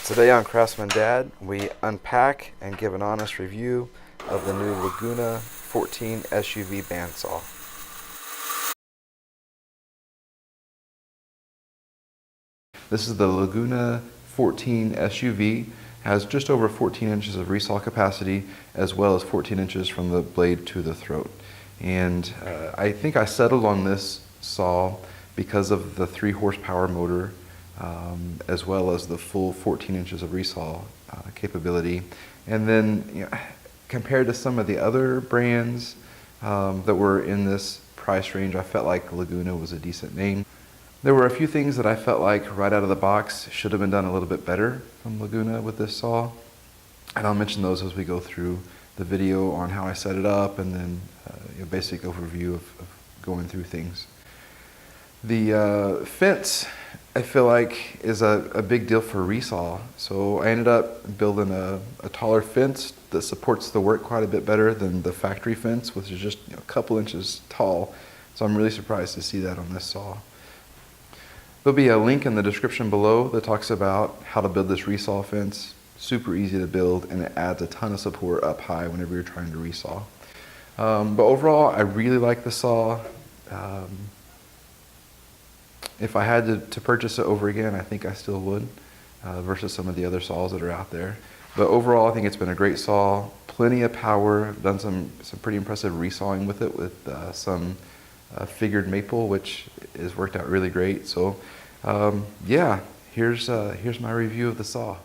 Today on Craftsman Dad, we unpack and give an honest review of the new Laguna 14 SUV bandsaw. This is the Laguna 14 SUV. Has just over 14 inches of resaw capacity, as well as 14 inches from the blade to the throat. And I think I settled on this saw because of the 3 horsepower motor, as well as the full 14 inches of resaw capability. And then, compared to some of the other brands that were in this price range, I felt like Laguna was a decent name. There were a few things that I felt like right out of the box should have been done a little bit better from Laguna with this saw. And I'll mention those as we go through the video on how I set it up, and then a basic overview of going through things. The fence, I feel like, is a big deal for resaw. So I ended up building a taller fence that supports the work quite a bit better than the factory fence, which is just a couple inches tall. So I'm really surprised to see that on this saw. There'll be a link in the description below that talks about how to build this resaw fence. Super easy to build, and it adds a ton of support up high whenever you're trying to resaw. But overall, I really like the saw. If I had to purchase it over again, I think I still would, versus some of the other saws that are out there. But overall, I think it's been a great saw. Plenty of power. I've done some pretty impressive resawing with it, with some figured maple, which has worked out really great. So yeah, here's my review of the saw.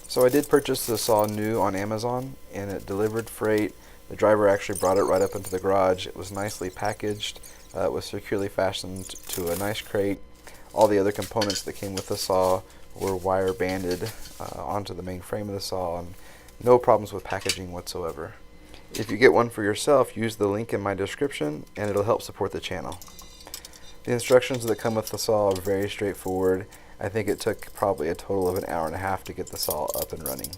So I did purchase the saw new on Amazon, and it delivered freight. The driver actually brought it right up into the garage. It was nicely packaged. It was securely fastened to a nice crate. All the other components that came with the saw were wire banded onto the main frame of the saw, and no problems with packaging whatsoever. If you get one for yourself, use the link in my description and it'll help support the channel. The instructions that come with the saw are very straightforward. I think it took probably a total of an hour and a half to get the saw up and running.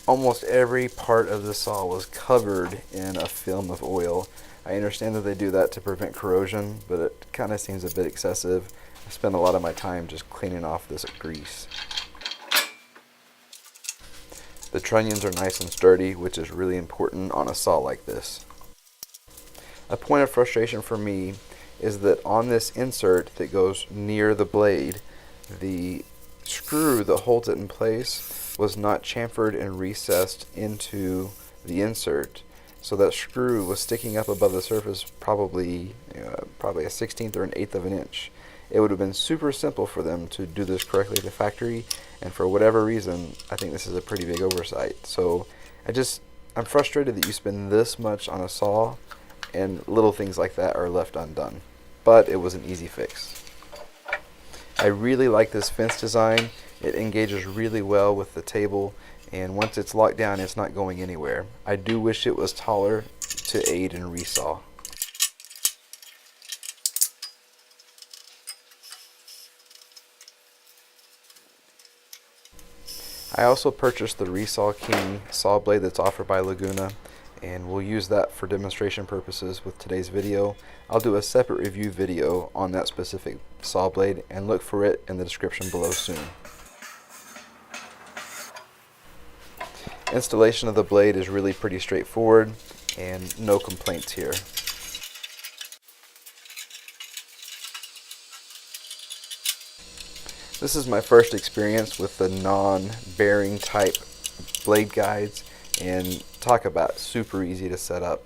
Almost every part of the saw was covered in a film of oil. I understand that they do that to prevent corrosion, but it kind of seems a bit excessive. I spend a lot of my time just cleaning off this grease. The trunnions are nice and sturdy, which is really important on a saw like this. A point of frustration for me is that on this insert that goes near the blade, the screw that holds it in place was not chamfered and recessed into the insert. So that screw was sticking up above the surface probably a 1/16 or an 1/8 of an inch. It would have been super simple for them to do this correctly at the factory, and for whatever reason, I think this is a pretty big oversight. So I'm frustrated that you spend this much on a saw and little things like that are left undone. But it was an easy fix. I really like this fence design. It engages really well with the table, and once it's locked down, it's not going anywhere. I do wish it was taller to aid in resaw. I also purchased the Resaw King saw blade that's offered by Laguna, and we'll use that for demonstration purposes with today's video. I'll do a separate review video on that specific saw blade, and look for it in the description below soon. Installation of the blade is really pretty straightforward, and no complaints here. This is my first experience with the non-bearing type blade guides, and talk about super easy to set up.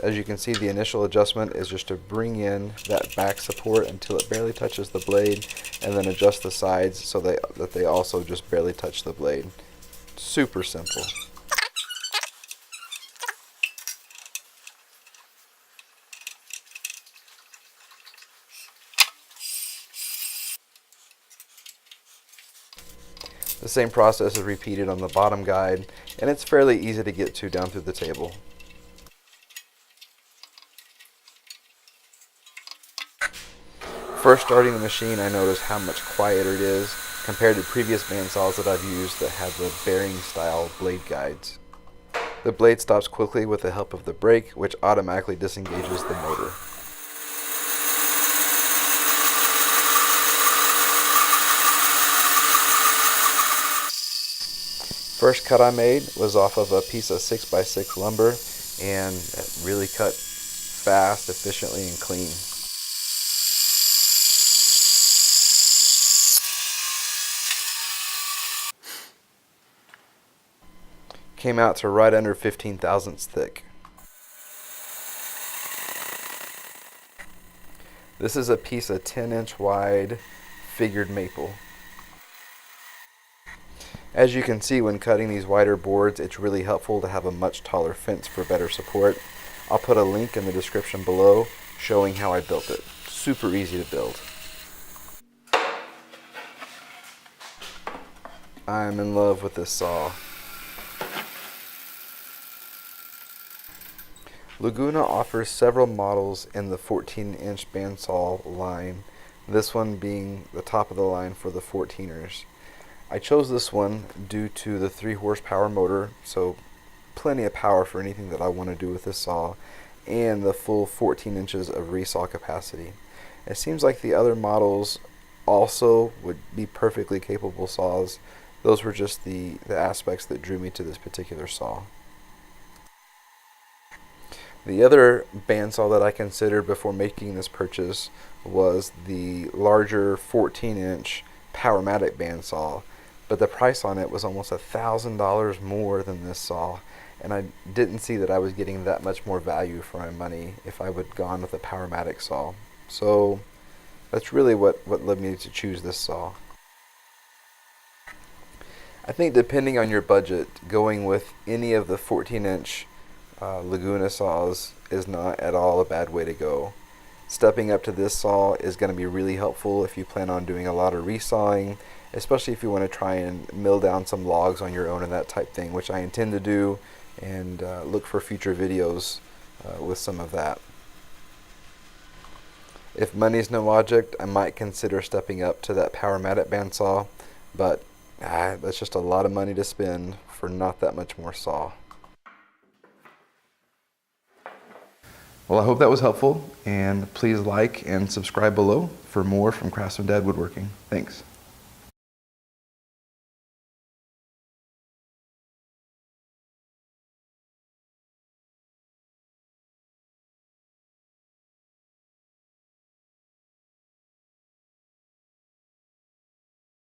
As you can see, the initial adjustment is just to bring in that back support until it barely touches the blade, and then adjust the sides so that they also just barely touch the blade. Super simple. The same process is repeated on the bottom guide, and it's fairly easy to get to down through the table. First starting the machine, I noticed how much quieter it is. compared to previous bandsaws that I've used that had the bearing style blade guides. The blade stops quickly with the help of the brake, which automatically disengages the motor. First cut I made was off of a piece of 6x6 lumber, and it really cut fast, efficiently, and clean. Came out to right under 15 thousandths thick. This is a piece of 10-inch wide figured maple. As you can see, when cutting these wider boards, it's really helpful to have a much taller fence for better support. I'll put a link in the description below showing how I built it. Super easy to build. I'm in love with this saw. Laguna offers several models in the 14-inch bandsaw line, this one being the top of the line for the 14ers. I chose this one due to the 3 horsepower motor, so plenty of power for anything that I want to do with this saw, and the full 14 inches of resaw capacity. It seems like the other models also would be perfectly capable saws. Those were just the aspects that drew me to this particular saw. The other bandsaw that I considered before making this purchase was the larger 14-inch Powermatic bandsaw, but the price on it was almost $1,000 more than this saw, and I didn't see that I was getting that much more value for my money if I would have gone with a Powermatic saw. So that's really what led me to choose this saw. I think depending on your budget, going with any of the 14-inch Laguna saws is not at all a bad way to go. Stepping up to this saw is going to be really helpful if you plan on doing a lot of resawing, especially if you want to try and mill down some logs on your own and that type thing, which I intend to do, and look for future videos with some of that. If money's no object, I might consider stepping up to that Powermatic bandsaw, but that's just a lot of money to spend for not that much more saw. Well, I hope that was helpful, and please like and subscribe below for more from Craftsman Dad Woodworking. Thanks.